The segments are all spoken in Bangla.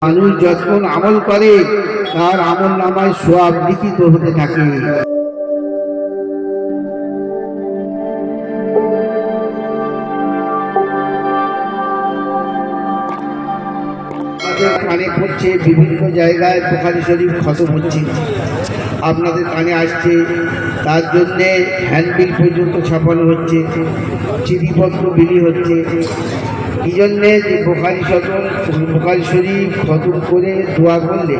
মানুষ যখন আমল করে তার আমল নামায় সওয়াব লিখিত হতে থাকে। আপনাদের কানে পড়ছে, বিভিন্ন জায়গায় বুখারী শরীফ খতম হচ্ছে, আপনাদের কানে আসছে, তার জন্যে হ্যান্ডবিল পর্যন্ত ছাপানো হচ্ছে, চিঠিপত্র বিলি হচ্ছে। এই জন্যে যে বুখারী শরীফ খতম করে দোয়া করলে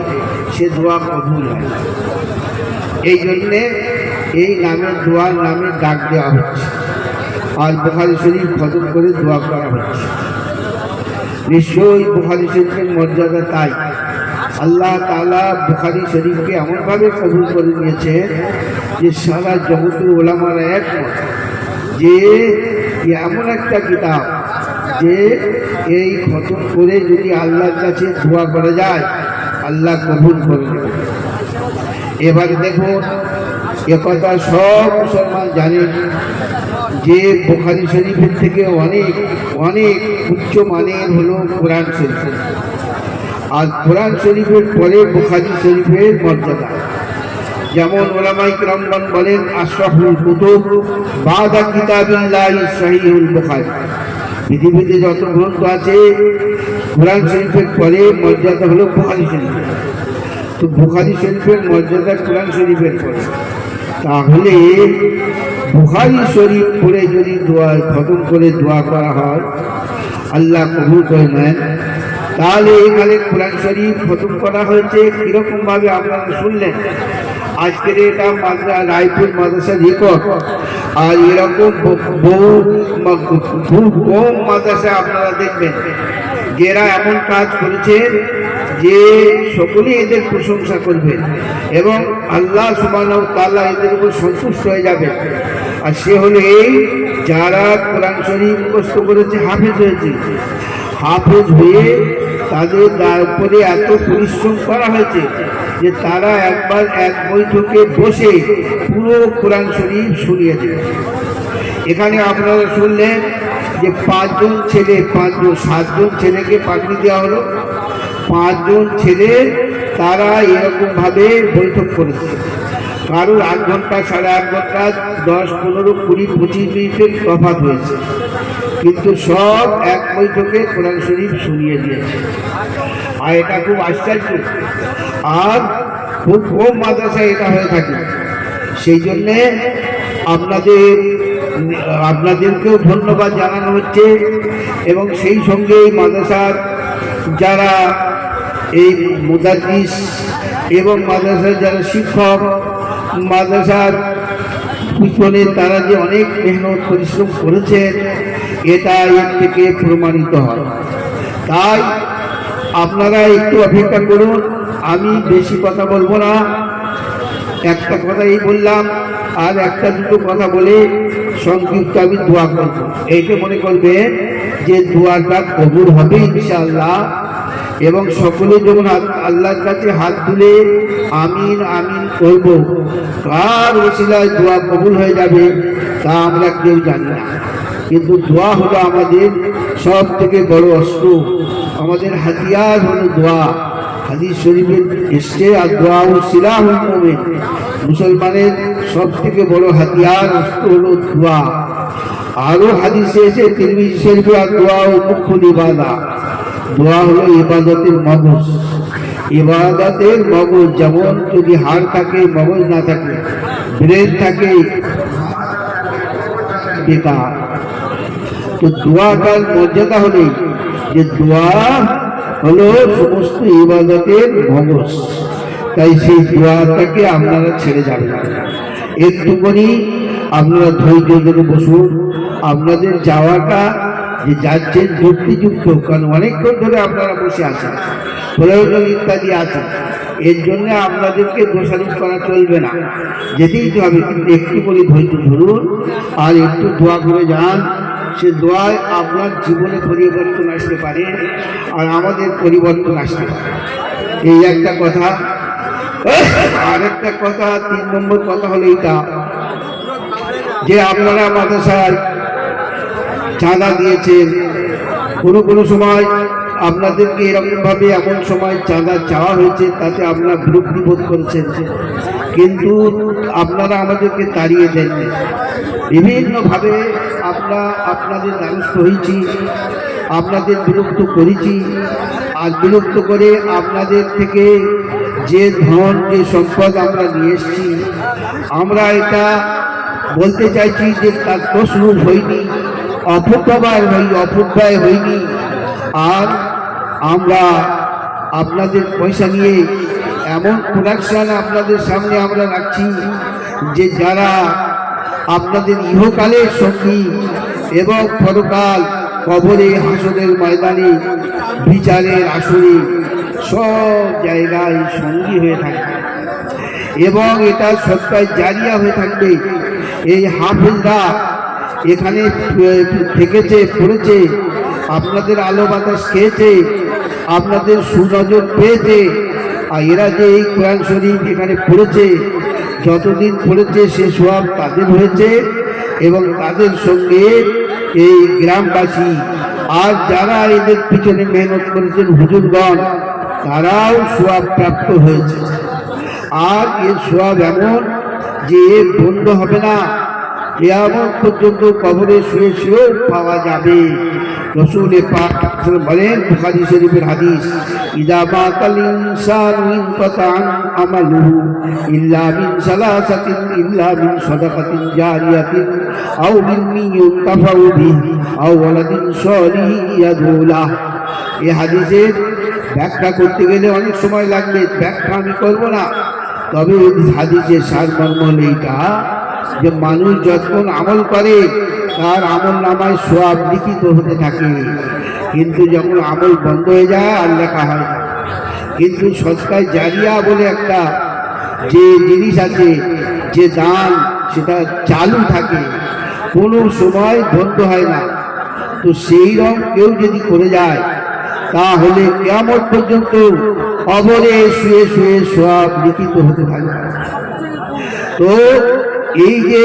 সে দোয়া কবুল হয়। এই জন্যে এই নামের দোয়ার নামে ডাক দেওয়া হচ্ছে, আর বুখারী শরীফ খতম করে দোয়া করা হচ্ছে। নিশ্চয়ই বুখারী শরীফের মর্যাদা তাই। আল্লাহ তাআলা বুখারী শরীফকে এমনভাবে কবুল করে নিয়েছেন যে সারা জগতের ওলামারা একমত যে এমন একটা কিতাব যে এই খতম করে যদি আল্লাহর কাছে দোয়া করা যায় আল্লাহ কবুল করে নেবেন। এবারে দেখুন, একথা সব মুসলমান জানেন যে বুখারী শরীফের থেকে অনেক অনেক উচ্চ মানের হলো কোরআন শরীফ, আর কোরআন শরীফের পরে বুখারী শরীফের মর্যাদা। যেমন উলামায়ে কিরামগণ বলেন, আশরাফুল কুতুব বাদা কিতাবিল্লাহি সহিহুল বুখারী। পৃথিবীতে যত গ্রন্থ আছে কোরআন শরীফের পরে মর্যাদা হলো বুখারী শরীফ। তো বুখারী শরীফের মর্যাদা কোরআন শরীফের পরে, তাহলে বুখারী শরীফ পড়ে যদি দোয়া খতম করে দোয়া করা হয় আল্লাহ কবুল করে নেন। তাহলে এখানে কোরআন শরীফ খতম করা হয়েছে কিরকম ভাবে আপনারা শুনলেন। আজকের এটা রায়পুর মাদ্রাসা রেকর্ড, আর এরকম বহু কম মাদ্রাসা আপনারা দেখবেন যারা এমন কাজ করেছেন যে সকলেই এদের প্রশংসা করবেন এবং আল্লাহ সুবহানাহু ওয়া তাআলা এদের উপর সন্তুষ্ট হয়ে যাবে। আর সে হলো এই, যারা কোরআন শরীফ মুখস্থ করেছে, হাফেজ হয়েছে, হাফেজ হয়ে তাদের উপরে এত পরিশ্রম করা হয়েছে যে তারা একবার এক বৈঠকে বসে পুরো কোরআন শরীফ শুনিয়ে দেবে। এখানে আপনারা শুনলেন যে 7জন ছেলেকে পাঠিয়ে দেওয়া হলো। 5 জন ছেলে তারা এরকম ভাবে বৈঠক করেছে। কারোর 8 ঘন্টা, 8.5 ঘন্টা, 10, 15, 20, 25 মিনিটের তফাৎ হয়েছে, কিন্তু সব এক বৈঠকে কোরআন শরীফ শুনিয়ে দিয়েছে। আর এটা খুব আশ্চর্য, আর খুব কম মাদ্রাসায় এটা হয়ে থাকে। সেই জন্যে আপনাদেরকেও ধন্যবাদ জানানো হচ্ছে, এবং সেই সঙ্গে এই মাদ্রাসার যারা এই মুদাদ্দিস এবং মাদ্রাসার যারা শিক্ষক, মাদ্রাসার পিছনে তারা যে অনেক মেহনত পরিশ্রম করেছেন এটা এর থেকে প্রমাণিত হয়। তাই আপনারা একটু অপেক্ষা করুন, আমি বেশি কথা বলবো না, একটা কথাই বললাম, আর একটা দুটো কথা বলে সংক্ষিপ্ত আমি দোয়া করব। এইটা মনে করবেন যে দোয়াটা কবুল হবে ইনশাআল্লাহ, এবং সকলে যখন আল্লাহর কাছে হাত তুলে আমিন আমিন করব, কার ওসিলায় দোয়া কবুল হয়ে যাবে তা আমরা কেউ জানি না। কিন্তু দোয়া হলো আমাদের সব থেকে বড় অস্ত্র, আমাদের হাতিয়ার হলো দোয়া। হাদিস শরীফে এসছে, আর দোয়া ও সিলাহুল মুমিন, মুসলমানের সব থেকে বড় হাতিয়ার অস্ত্র হলো দোয়া। আরো হাদিসে এসে তিরমিজি শরীফে, আর দোয়া ও মুখ্যুল ইবাদা, দোয়া হলো ইবাদতের মগজ। ইবাদতের মগজ, যেমন যদি হাড় থাকে মগজ না থাকে, ব্রেন থাকে বেকার। তো দোয়াটার মর্যাদা হলো যে দোয়া হলো সমস্ত ইবাদতের মগজ। তাই সেই দোয়াটাকে আপনারা ছেড়ে যাবেন না। একটুখানি আপনারা ধৈর্য ধরে বসুন। আপনাদের যাওয়াটা যে যাচ্ছেন যুক্তিযুক্ত, কারণ অনেকক্ষণ ধরে আপনারা বসে আছেন, প্রয়োজন ইত্যাদি আছে, এর জন্য আপনাদেরকে দোষারোপ করা চলবে না, যেতেই তো হবে। কিন্তু একটু করে ধৈর্য ধরুন আর একটু দোয়া করে যান। সে দোয়ায় আপনার জীবনে পরিবর্তন আসতে পারে, আর আমাদের পরিবর্তন আসতে পারে। এই একটা কথা। আর একটা কথা, 3 নম্বর কথা হলো এইটা যে আপনারা মাদ্রাসায় চাঁদা দিয়েছেন, কোনো সময় আপনাদেরকে এরকমভাবে এমন সময় চাঁদা চাওয়া হয়েছে, তাতে আপনারা বিরক্তি বোধ করেছেন, কিন্তু আপনারা আমাদেরকে তাড়িয়ে দেন। বিভিন্নভাবে আমরা আপনাদের দ্বারস্থ হয়েছি, আপনাদের বিরক্ত করেছি, আর বিরক্ত করে আপনাদের থেকে যে ধন যে সম্পদ আমরা নিয়ে এসেছি, আমরা এটা বলতে চাইছি যে তার তসরূপ হয়নি, অপব্যয় হয়নি। আর আমরা আপনাদের পয়সা নিয়ে এমন প্রোডাকশন আপনাদের সামনে আমরা রাখছি যে যারা আপনাদের ইহকালের সঙ্গী এবং পরকাল কবরে, হাসরের ময়দানে, বিচারের আসরে সব জায়গায় সঙ্গী হয়ে থাকবে এবং এটা সৎকায় জারিয়া হয়ে থাকবে। এই হাফেজরা এখানে থেকেছে, পড়েছে, আপনাদের আলো বাতাস খেয়েছে, আপনাদের সুনজর পেয়েছে, আর এরা যে এই কোরআন শরীফ এখানে পড়েছে, যতদিন পড়েছে সে সব তাদের হয়েছে এবং তাদের সঙ্গে এই গ্রামবাসী আর যারা এদের পিছনে মেহনত করেছেন হুজুরগণ, তারাও সোয়াব প্রাপ্ত হয়েছে। আর এর সোয়াব এমন যে এর বন্ধ হবে না, কিয়ামত পর্যন্ত কবরে শুয়ে শুয়েও পাওয়া যাবে। রাসূল পাক বলেন, বুখারী শরীফের হাদিস, ইযা মাতাল ইনসানু ইনকাতা আমালুহু ইল্লা মিন সালাসাতিন, ইল্লা মিন সাদাকাতিন জারিয়াতিন আও মিন ইউতাফাউ বিহি আও ওয়ালাদিন সালিহিন ইয়াদউ লাহ। এই হাদিসের ব্যাখ্যা করতে গেলে অনেক সময় লাগবে, ব্যাখ্যা আমি করব না। তবে এই হাদিসের সারমর্ম এইটা যে মানুষ যখন আমল করে তার আমল নামায় সওয়াব লিখিত হতে থাকে, কিন্তু যখন আমল বন্ধ হয়ে যায় আর লেখা হয় না। কিন্তু সদকায়ে জারিয়া বলে একটা যে জিনিস আছে, যে দান, সেটা চালু থাকে, কোনো সময় বন্ধ হয় না। তো সেই রকম কেউ যদি করে যায় তাহলে কিয়ামত পর্যন্ত কবরে শুয়ে শুয়ে সওয়াব লিখিত হতে থাকে। তো এই যে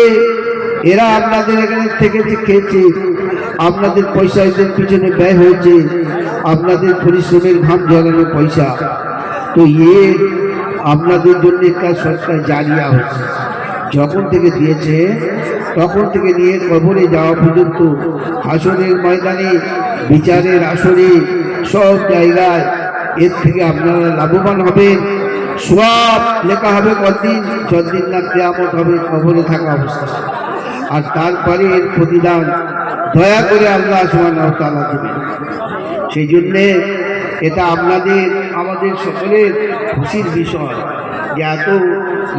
এরা আপনাদের এখানে থেকে যে খেয়েছে, আপনাদের পয়সা এদের পিছনে ব্যয় হয়েছে, আপনাদের পরিশ্রমের ঘাম ঝরানো পয়সা, তো আপনাদের জন্য একটা সদকায়ে জারিয়া হচ্ছে। যখন থেকে দিয়েছে তখন থেকে নিয়ে কবরে যাওয়া পর্যন্ত, হাসরের ময়দানে, বিচারের আসরে, সব জায়গায় এর থেকে আপনারা লাভবান হবেন। সওয়াব লেখা হবে কতদিন? যতদিন না কিয়ামত হবে কবরে থাকা অবস্থা। আর তারপরে এর প্রতিদান দয়া করে আল্লাহ সুবহানাহু ওয়া তাআলা দেবেন। সেই জন্যে এটা আপনাদের আমাদের সকলের খুশির বিষয় যে এত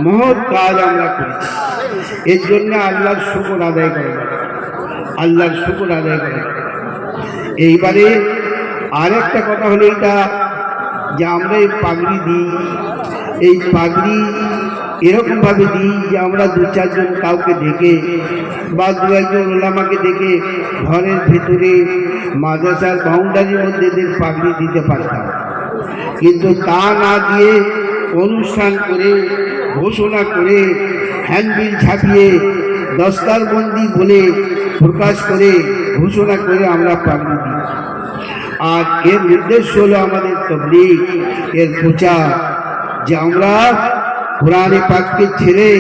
মহৎ কাজ আমরা করেছি। এর জন্য আল্লাহর শুকর আদায় করেন, আল্লাহর শুকর আদায় করেন। এইবারে আরেকটা কথা হলো এটা যে আমরা এই পাগড়ি দিই, এই পাগড়ি এরকমভাবে দিই যে আমরা দু চারজন কাউকে ডেকে বা দু একজন ওলামাকে ডেকে ঘরের ভেতরে মাদ্রাসার বাউন্ডারির মধ্যে এদের পাগড়ি দিতে পারতাম, কিন্তু তা না দিয়ে অনুষ্ঠান করে, ঘোষণা করে, হ্যান্ডবিল ছাপিয়ে, দস্তারবন্দি বলে প্রকাশ করে, ঘোষণা করে আমরা পাগড়ি দিই। আর এর উদ্দেশ্য হলো আমাদের তাবলীগ, এর প্রচার, যে আমরা কোরআনে পাককে ছেড়ে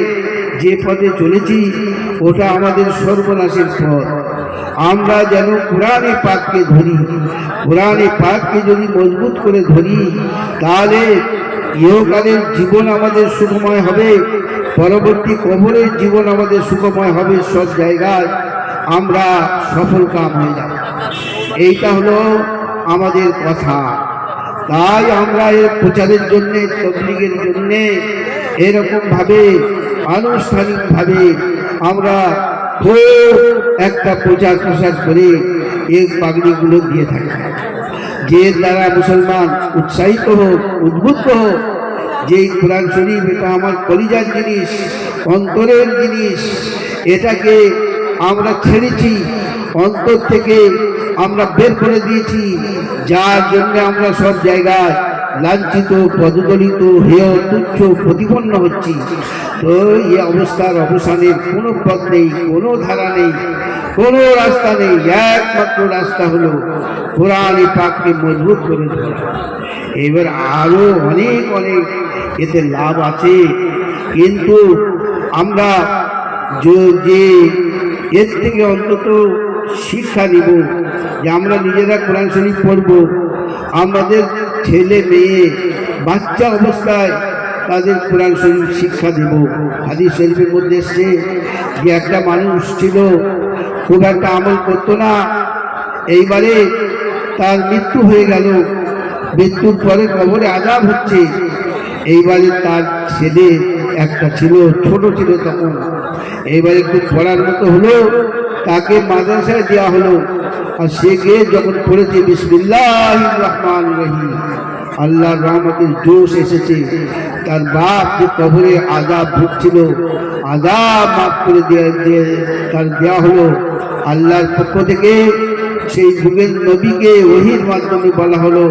যে পথে চলেছি ওটা আমাদের সর্বনাশের পথ। আমরা যেন কোরআনে পাককে ধরি, কোরআনে পাককে যদি মজবুত করে ধরি তাহলে ইহকালের জীবন আমাদের সুখময় হবে, পরবর্তী কবরের জীবন আমাদের সুখময় হবে, সব জায়গায় আমরা সফল কাম হয়ে যাব। এইটা হলো আমাদের কথা। তাই আমরা এর প্রচারের জন্যে, তাবলীগের জন্যে এরকমভাবে আনুষ্ঠানিকভাবে আমরা খুব একটা প্রচার প্রসার করে এই পাগড়িগুলো দিয়ে থাকি, যে দ্বারা মুসলমান উৎসাহিত হোক, উদ্বুদ্ধ হোক যে কোরআন শরীফ এটা আমার কলিজার জিনিস, অন্তরের জিনিস, এটাকে আমরা ছেড়েছি, অন্তর থেকে আমরা বের করে দিয়েছি, যার জন্য আমরা সব জায়গায় লাঞ্ছিত, পদদলিত, হেয়, তুচ্ছ, প্রতিপন্ন হচ্ছি। তো এই অবস্থার অবসানের কোনো পথ নেই, কোনো ধারা নেই। কোনো রাস্তা নেই, একমাত্র রাস্তা হলো কোরআন পাককে মজবুত করে ধরা। এবার আরো অনেক অনেক এতে লাভ আছে, কিন্তু আমরা যে এর থেকে অন্তত শিক্ষা নিব যে আমরা নিজেরা কোরআন শরীফ পড়ব, আমাদের ছেলে মেয়ে বাচ্চা অবস্থায় তাদের কোরআন শরীফ শিক্ষা দেব। হাদিস শরীফের মধ্যে এসছে যে একটা মানুষ ছিল, খুব একটা আমল করতো না, এইবারে তার মৃত্যু হয়ে গেল, মৃত্যুর পরে কবরে আযাব হচ্ছে। এইবারে তার ছেলে একটা ছিল, ছোট ছিল তখন, এইবারে একটু পড়ার মতো হলো, তাকে মাদ্রাসায় দেওয়া হলো। আর সে গিয়ে যখন পড়েছে বিসমিল্লাহির রহমানির রহিম, আল্লাহর রহমতের জোশ এসেছে, তার বাপ যে কবরে আযাব ভুগছিল, আযাব মাফ করে তার দেওয়া হলো। আল্লাহর পক্ষ থেকে সেই যুগের নবীকে ওহীর মাধ্যমে বলা হলো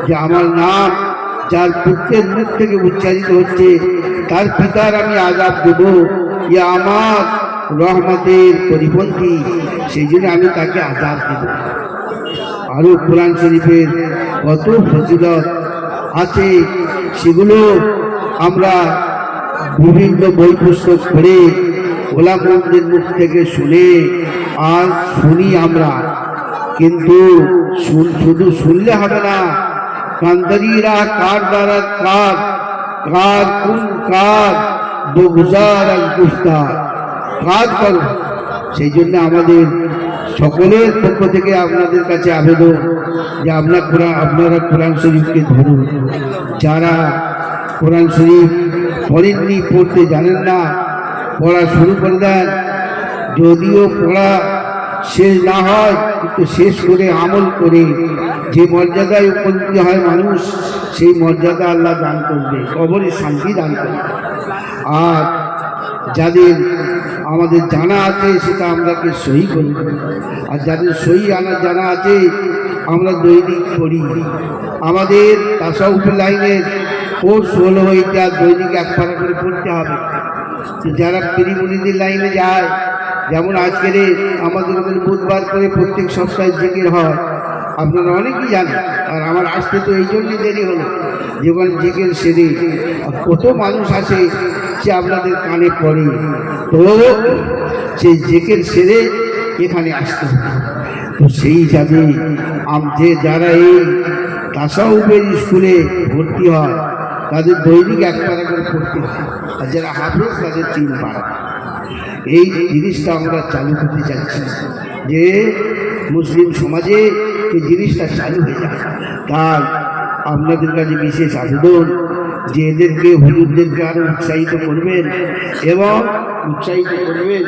যে আমার নাম যার পুত্রের মুখ থেকে উচ্চারিত হচ্ছে তার পিতার আমি আযাব দেব, ইয়া আমার রহমতের পরিপন্থী, সেই জন্য আমি তাকে আযাব দেব। আরো কোরআন শরীফের কত ফজিলত আছে, সেগুলো আমরা বিভিন্ন বই পুস্তক পড়ে ওলামাদের মুখ থেকে শুনে আর শুনি আমরা, কিন্তু শুধু শুনলে হবে না, কান্দারিরা কার দ্বারা কার কার কোন কার দুগুজার আর গুফতার কাজ করো। সেই জন্য আমাদের সকলের পক্ষ থেকে আপনাদের কাছে আবেদন যে আপনারা কোরআন শরীফকে ধরুন। যারা কোরআন শরীফ পড়েননি, পড়তে জানেন না, পড়া শুরু করে দেন। যদিও পড়া শেষ না হয়, কিন্তু শেষ করে আমল করে যে মর্যাদায় উপনীত হয় মানুষ, সেই মর্যাদা আল্লাহ দান করবে, কবরে শান্তি দান করবে। আর যাদের আমাদের জানা আছে সেটা আমরাকে সহি করি, আর যাদের সহি জানা আছে আমরা দৈনিক পড়ি। আমাদের তাসাউফের লাইনের কোর্স হলো এটা, দৈনিক এক পারা করে পড়তে হবে। যারা পীরমুরিদের লাইনে যায়, যেমন আজকের আমাদের ওখানে বুধবার করে প্রত্যেক সপ্তাহে জিকির হয়, আপনারা অনেকেই জানেন। আর আমার আসতে তো এই জন্যই দেরি হলো, যেমন জিকির সেরে কত মানুষ আসে, সে আপনাদের কানে পড়ে, তো সেই জিকির সেরে এখানে আসতে হবে। তো সেই হিসাবে যারা এই তাসাউফের স্কুলে ভর্তি হয় তাদের দৈনিক এক পারা করে পড়তে হয়, আর যারা হাফেজ তাদের 3 পারা। এই জিনিসটা আমরা চালু করতে চাচ্ছি যে মুসলিম সমাজে এই জিনিসটা চালু হয়ে যায়। তার আপনাদের কাছে বিশেষ আবেদন যে এদেরকে, হুজুরদেরকে আরো উৎসাহিত করবেন এবং উৎসাহিত করবেন।